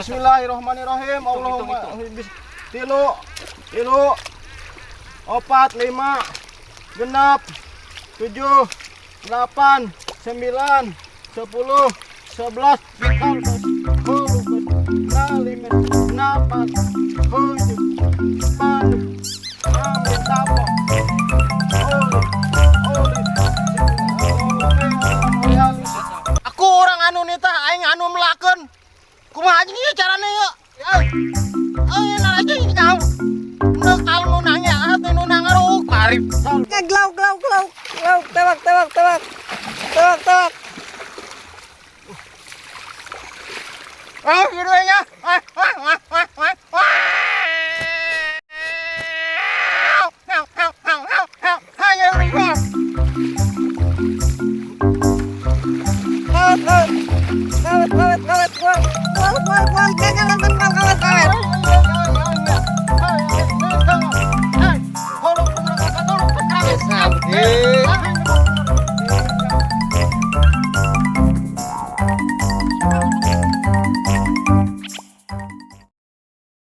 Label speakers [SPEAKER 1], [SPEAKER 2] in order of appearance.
[SPEAKER 1] Bismillahirrahmanirrahim. Allahumma tilu, opat, lima, genap, 7, 8, 9, 10, 11, 12, aku orang anu nita, aing anu melakukan. Kumaha aja nih caranya ya? Naraja ini kau. Kalau nunangnya, hati nunang aruk karib.
[SPEAKER 2] Glaw, tewak.
[SPEAKER 1] Oh, gitu nya.
[SPEAKER 2] Lawat, jangan